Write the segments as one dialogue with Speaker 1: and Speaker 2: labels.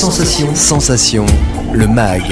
Speaker 1: Sensation. Sensation, le MAG.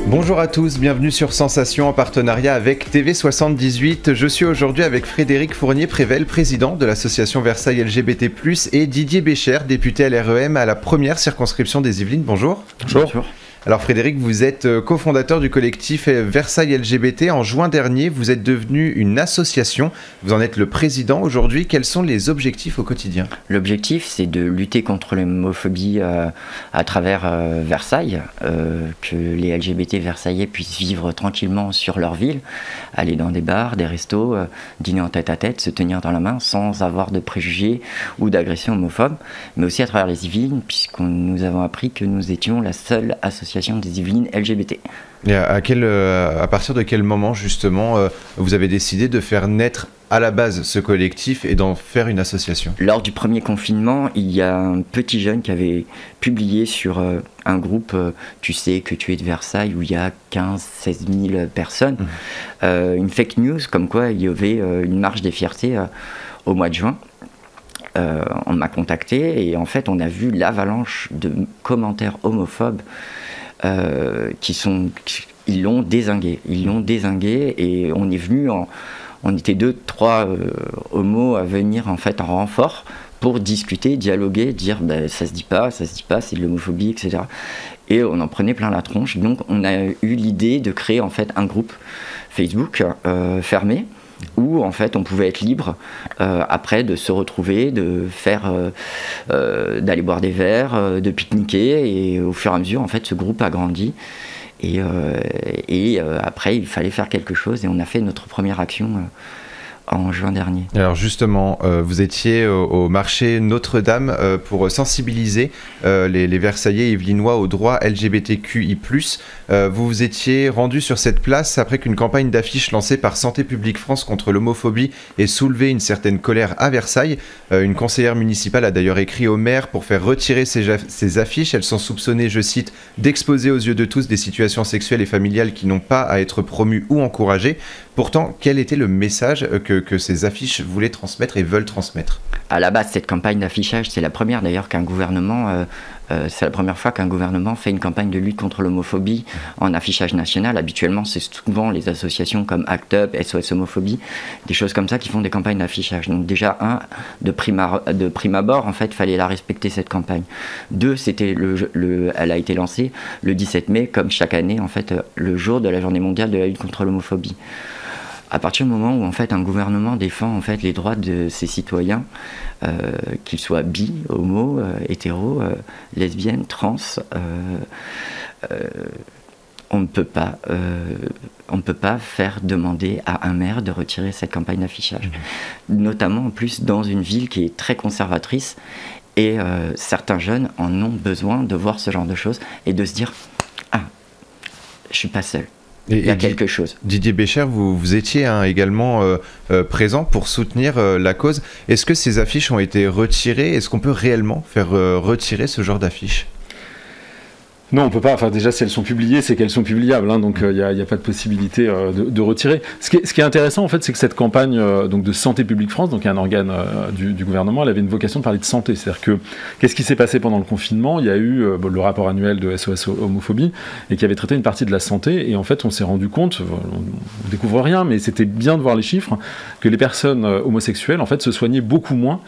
Speaker 2: Bonjour à tous, bienvenue sur Sensation en partenariat avec TV78. Je suis aujourd'hui avec Frédéric Fournier-Prével, président de l'association Versailles LGBT+, et Didier Bécher, député LREM à la première circonscription des Yvelines. Bonjour.
Speaker 3: Bonjour.
Speaker 2: Alors Frédéric, vous êtes cofondateur du collectif Versailles LGBT. En juin dernier, vous êtes devenu une association. Vous en êtes le président aujourd'hui. Quels sont les objectifs au quotidien ?
Speaker 3: L'objectif, c'est de lutter contre l'homophobie à travers Versailles, que les LGBT versaillais puissent vivre tranquillement sur leur ville, aller dans des bars, des restos, dîner en tête-à-tête, se tenir dans la main sans avoir de préjugés ou d'agressions homophobes, mais aussi à travers les Yvelines, puisque nous avons appris que nous étions la seule association des Yvelines LGBT.
Speaker 2: Et à partir de quel moment justement vous avez décidé de faire naître à la base ce collectif et d'en faire une association ?
Speaker 3: Lors du premier confinement, il y a un petit jeune qui avait publié sur un groupe Tu sais que tu es de Versailles, où il y a 15-16 000 personnes, une fake news comme quoi il y avait une marche des fiertés au mois de juin. On m'a contacté et en fait on a vu l'avalanche de commentaires homophobes ils l'ont dézingué et on est venu, on était 2-3 homos à venir en fait en renfort pour discuter, dialoguer, dire ça se dit pas, c'est de l'homophobie, etc. Et on en prenait plein la tronche, donc on a eu l'idée de créer en fait un groupe Facebook fermé, où en fait on pouvait être libre après de se retrouver, de faire, d'aller boire des verres, de pique-niquer, et au fur et à mesure en fait ce groupe a grandi et après il fallait faire quelque chose et on a fait notre première action en juin dernier. Alors
Speaker 2: justement, vous étiez au marché Notre-Dame pour sensibiliser les Versaillais et Yvelinois aux droits LGBTQI+. Vous vous étiez rendu sur cette place après qu'une campagne d'affiches lancée par Santé publique France contre l'homophobie ait soulevé une certaine colère à Versailles. Une conseillère municipale a d'ailleurs écrit au maire pour faire retirer ces affiches. Elles sont soupçonnées, je cite, d'exposer aux yeux de tous des situations sexuelles et familiales qui n'ont pas à être promues ou encouragées. Pourtant, quel était le message que ces affiches voulaient transmettre et veulent transmettre ?
Speaker 3: À la base, cette campagne d'affichage, c'est la première d'ailleurs qu'un gouvernement, c'est la première fois qu'un gouvernement fait une campagne de lutte contre l'homophobie en affichage national. Habituellement, c'est souvent les associations comme ACT UP, SOS Homophobie, des choses comme ça qui font des campagnes d'affichage. Donc déjà, de prime abord, en fait, il fallait la respecter cette campagne. 2, elle a été lancée le 17 mai, comme chaque année, en fait, le jour de la journée mondiale de la lutte contre l'homophobie. À partir du moment où en fait un gouvernement défend en fait les droits de ses citoyens, qu'ils soient bi, homo, hétéro, lesbiennes, trans, on ne peut pas faire demander à un maire de retirer cette campagne d'affichage. Notamment en plus dans une ville qui est très conservatrice et certains jeunes en ont besoin de voir ce genre de choses et de se dire « Ah, je suis pas seul ». Il y a quelque chose.
Speaker 2: Didier Bécher, vous étiez également présent pour soutenir la cause. Est-ce que ces affiches ont été retirées ? Est-ce qu'on peut réellement faire retirer ce genre d'affiches ?
Speaker 4: Non, on peut pas. Enfin, déjà, si elles sont publiées, c'est qu'elles sont publiables, donc il n'y a pas de possibilité de retirer. Ce qui est intéressant, en fait, c'est que cette campagne donc de Santé publique France, donc un organe du gouvernement, elle avait une vocation de parler de santé. C'est-à-dire que qu'est-ce qui s'est passé pendant le confinement ? Il y a eu le rapport annuel de SOS Homophobie et qui avait traité une partie de la santé. Et en fait, on s'est rendu compte, on découvre rien, mais c'était bien de voir les chiffres, que les personnes homosexuelles, en fait, se soignaient beaucoup moins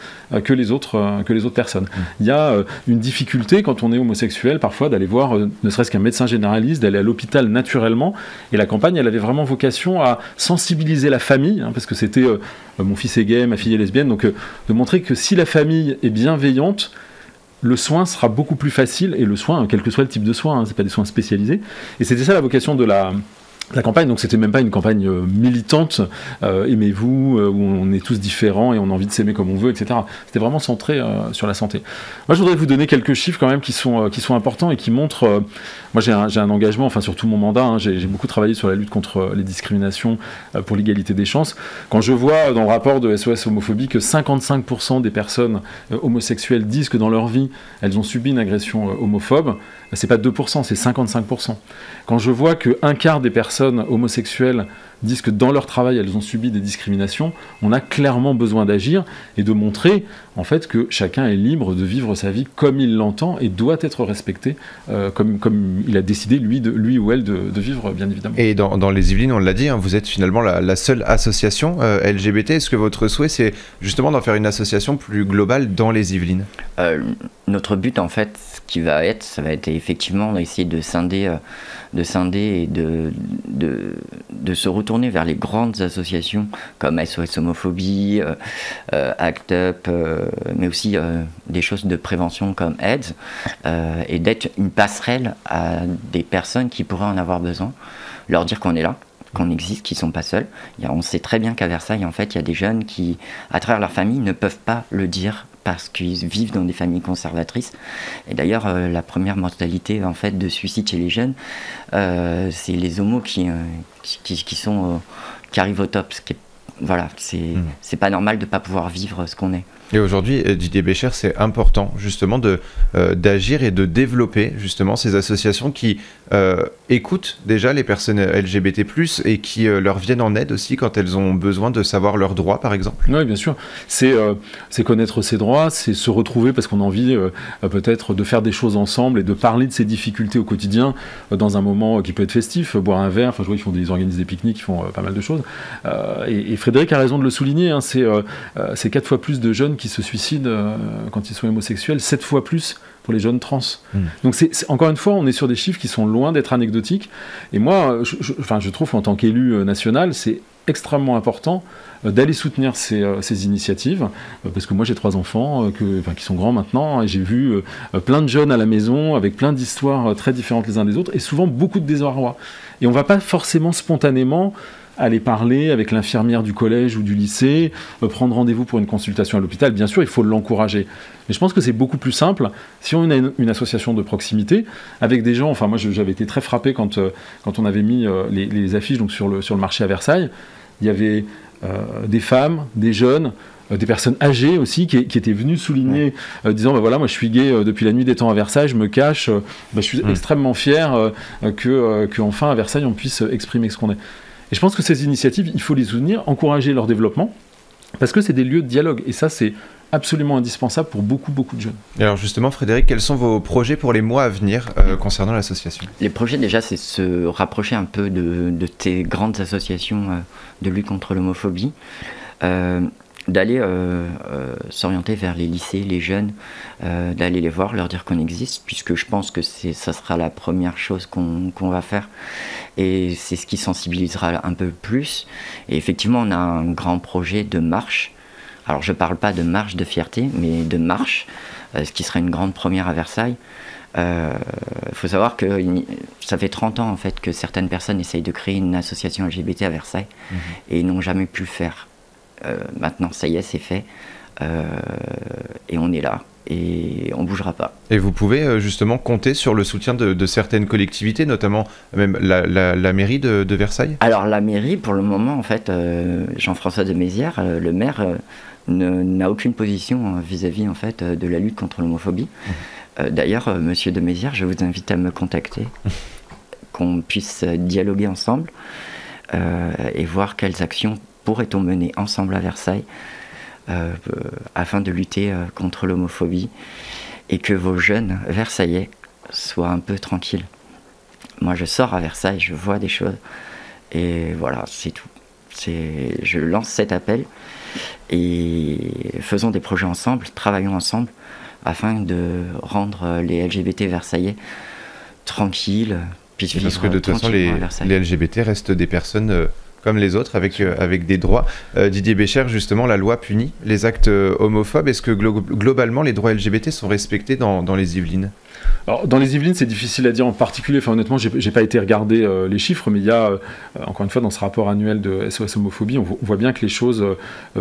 Speaker 4: que les autres personnes. Il y a une difficulté quand on est homosexuel, parfois, d'aller voir ne serait-ce qu'un médecin généraliste, d'aller à l'hôpital naturellement. Et la campagne, elle avait vraiment vocation à sensibiliser la famille, parce que c'était mon fils est gay, ma fille est lesbienne, donc de montrer que si la famille est bienveillante, le soin sera beaucoup plus facile, et le soin, quel que soit le type de soin, c'est pas des soins spécialisés. Et c'était ça la vocation de la campagne, donc c'était même pas une campagne militante, aimez-vous, où on est tous différents et on a envie de s'aimer comme on veut, etc. C'était vraiment centré sur la santé. Moi, je voudrais vous donner quelques chiffres quand même qui sont importants et qui montrent... moi, j'ai un engagement, enfin sur tout mon mandat, j'ai beaucoup travaillé sur la lutte contre les discriminations pour l'égalité des chances. Quand je vois dans le rapport de SOS Homophobie que 55% des personnes homosexuelles disent que dans leur vie, elles ont subi une agression homophobe, c'est pas 2%, c'est 55%. Quand je vois qu'un quart des personnes homosexuelles disent que dans leur travail, elles ont subi des discriminations, on a clairement besoin d'agir et de montrer en fait que chacun est libre de vivre sa vie comme il l'entend et doit être respecté comme il a décidé, lui ou elle, de vivre, bien évidemment.
Speaker 2: Et dans les Yvelines, on l'a dit, hein, vous êtes finalement la seule association LGBT. Est-ce que votre souhait, c'est justement d'en faire une association plus globale dans les Yvelines ?
Speaker 3: Notre but, en fait, ça va être effectivement d'essayer de scinder et de se retourner vers les grandes associations comme SOS Homophobie, ACT UP, mais aussi des choses de prévention comme AIDS, et d'être une passerelle à des personnes qui pourraient en avoir besoin, leur dire qu'on est là, qu'on existe, qu'ils ne sont pas seuls. On sait très bien qu'à Versailles, en fait, il y a des jeunes qui, à travers leur famille, ne peuvent pas le dire parce qu'ils vivent dans des familles conservatrices. Et d'ailleurs, la première mortalité en fait, de suicide chez les jeunes, c'est les homos qui arrivent au top. Voilà, c'est pas normal de ne pas pouvoir vivre ce qu'on est.
Speaker 2: Et aujourd'hui, Didier Bécher, c'est important justement d'agir et de développer justement ces associations qui écoutent déjà les personnes LGBT+, et qui leur viennent en aide aussi quand elles ont besoin de savoir leurs droits, par exemple.
Speaker 4: Oui, bien sûr. C'est connaître ses droits, c'est se retrouver parce qu'on a envie peut-être de faire des choses ensemble et de parler de ses difficultés au quotidien dans un moment qui peut être festif, boire un verre, enfin, je vois, ils organisent des pique-niques, ils font pas mal de choses. Et Frédéric a raison de le souligner, hein, c'est 4 fois plus de jeunes qui se suicident quand ils sont homosexuels, 7 fois plus pour les jeunes trans. Donc encore une fois, on est sur des chiffres qui sont loin d'être anecdotiques. Et moi, je trouve qu'en tant qu'élu national, c'est extrêmement important d'aller soutenir ces initiatives, parce que moi j'ai 3 enfants qui sont grands maintenant, et j'ai vu plein de jeunes à la maison avec plein d'histoires très différentes les uns des autres, et souvent beaucoup de désarroi. Et on ne va pas forcément spontanément aller parler avec l'infirmière du collège ou du lycée, prendre rendez-vous pour une consultation à l'hôpital. Bien sûr, il faut l'encourager. Mais je pense que c'est beaucoup plus simple si on a une association de proximité avec des gens. Enfin, moi, j'avais été très frappé quand on avait mis les affiches donc, sur le marché à Versailles. Il y avait des femmes, des jeunes, des personnes âgées aussi qui étaient venues souligner, disant voilà, moi je suis gay depuis la nuit des temps à Versailles, je me cache, je suis extrêmement fier qu'enfin à Versailles on puisse exprimer ce qu'on est. Et je pense que ces initiatives, il faut les soutenir, encourager leur développement, parce que c'est des lieux de dialogue. Et ça, c'est absolument indispensable pour beaucoup, beaucoup de jeunes. Et
Speaker 2: alors justement, Frédéric, quels sont vos projets pour les mois à venir concernant l'association ?
Speaker 3: Les projets, déjà, c'est se rapprocher un peu de tes grandes associations de lutte contre l'homophobie, d'aller s'orienter vers les lycées, les jeunes, d'aller les voir, leur dire qu'on existe, puisque je pense que ça sera la première chose qu'on va faire. Et c'est ce qui sensibilisera un peu plus. Et effectivement, on a un grand projet de marche. Alors, je ne parle pas de marche de fierté, mais de marche, ce qui serait une grande première à Versailles. Faut savoir que ça fait 30 ans en fait, que certaines personnes essayent de créer une association LGBT à Versailles et n'ont jamais pu le faire. Maintenant, ça y est, c'est fait. Et on est là. Et on ne bougera pas.
Speaker 2: Et vous pouvez justement compter sur le soutien de certaines collectivités, notamment même la mairie de Versailles ?
Speaker 3: Alors la mairie, pour le moment, en fait, Jean-François de Mézières, le maire, n'a aucune position vis-à-vis en fait, de la lutte contre l'homophobie. D'ailleurs, monsieur de Mézières, je vous invite à me contacter, qu'on puisse dialoguer ensemble et voir quelles actions pourrait-on mener ensemble à Versailles afin de lutter contre l'homophobie et que vos jeunes versaillais soient un peu tranquilles. Moi, je sors à Versailles, je vois des choses et voilà, c'est tout. Je lance cet appel et faisons des projets ensemble, travaillons ensemble afin de rendre les LGBT versaillais tranquilles, puissent vivre tranquillement à Versailles.
Speaker 2: Parce que de toute façon, les LGBT restent des personnes comme les autres, avec des droits. Didier Bécher, justement, la loi punit les actes homophobes. Est-ce que globalement, les droits LGBT sont respectés dans les Yvelines ?
Speaker 4: Alors, dans les Yvelines, c'est difficile à dire en particulier. Enfin, honnêtement, j'ai pas été regarder les chiffres, mais il y a, encore une fois, dans ce rapport annuel de SOS Homophobie, on voit bien que les choses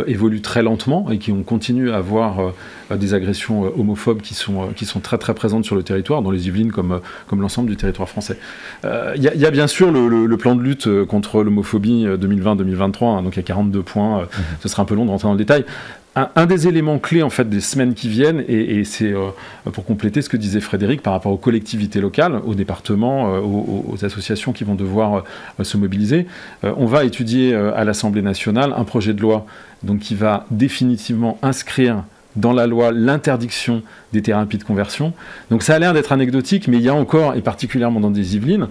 Speaker 4: évoluent très lentement et qu'on continue à avoir des agressions homophobes qui sont très très présentes sur le territoire, dans les Yvelines comme l'ensemble du territoire français. Il y a bien sûr le plan de lutte contre l'homophobie 2020-2023, hein, donc il y a 42 points, ce sera un peu long de rentrer dans le détail. un des éléments clés en fait des semaines qui viennent, et c'est pour compléter ce que disait Frédéric par rapport aux collectivités locales, aux départements, aux associations qui vont devoir se mobiliser, on va étudier à l'Assemblée nationale un projet de loi donc, qui va définitivement inscrire dans la loi l'interdiction des thérapies de conversion. Donc ça a l'air d'être anecdotique, mais il y a encore, et particulièrement dans des Yvelines,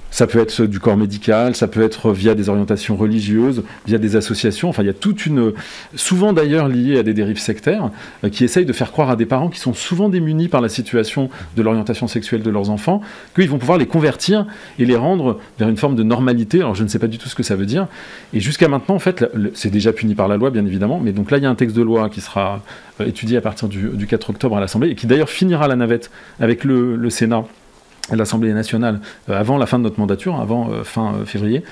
Speaker 4: ça peut être du corps médical, ça peut être via des orientations religieuses, via des associations. Enfin, il y a toute une... souvent d'ailleurs liées à des dérives sectaires, qui essayent de faire croire à des parents qui sont souvent démunis par la situation de l'orientation sexuelle de leurs enfants, qu'ils vont pouvoir les convertir et les rendre vers une forme de normalité. Alors, je ne sais pas du tout ce que ça veut dire. Et jusqu'à maintenant, en fait, c'est déjà puni par la loi, bien évidemment. Mais donc là, il y a un texte de loi qui sera étudié à partir du 4 octobre à l'Assemblée, et qui d'ailleurs finira la navette avec le Sénat, à l'Assemblée nationale, avant la fin de notre mandature, avant fin février,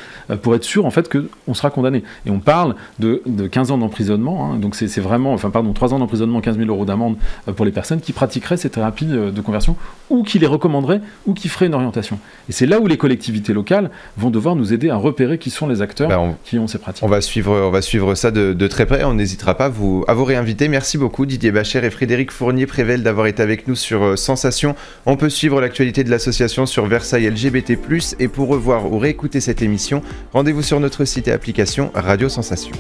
Speaker 4: pour être sûr en fait qu'on sera condamné. Et on parle de 15 ans d'emprisonnement, hein, donc c'est vraiment, 3 ans d'emprisonnement, 15 000 € d'amende pour les personnes qui pratiqueraient ces thérapies de conversion, ou qui les recommanderaient, ou qui feraient une orientation. Et c'est là où les collectivités locales vont devoir nous aider à repérer qui sont les acteurs qui ont ces pratiques.
Speaker 2: On va suivre ça de très près, on n'hésitera pas à vous réinviter. Merci beaucoup Didier Bacher et Frédéric Fournier-Prével d'avoir été avec nous sur Sensation. On peut suivre l'actualité de l'association sur Versailles LGBT+, et pour revoir ou réécouter cette émission, rendez-vous sur notre site et application Radio Sensation.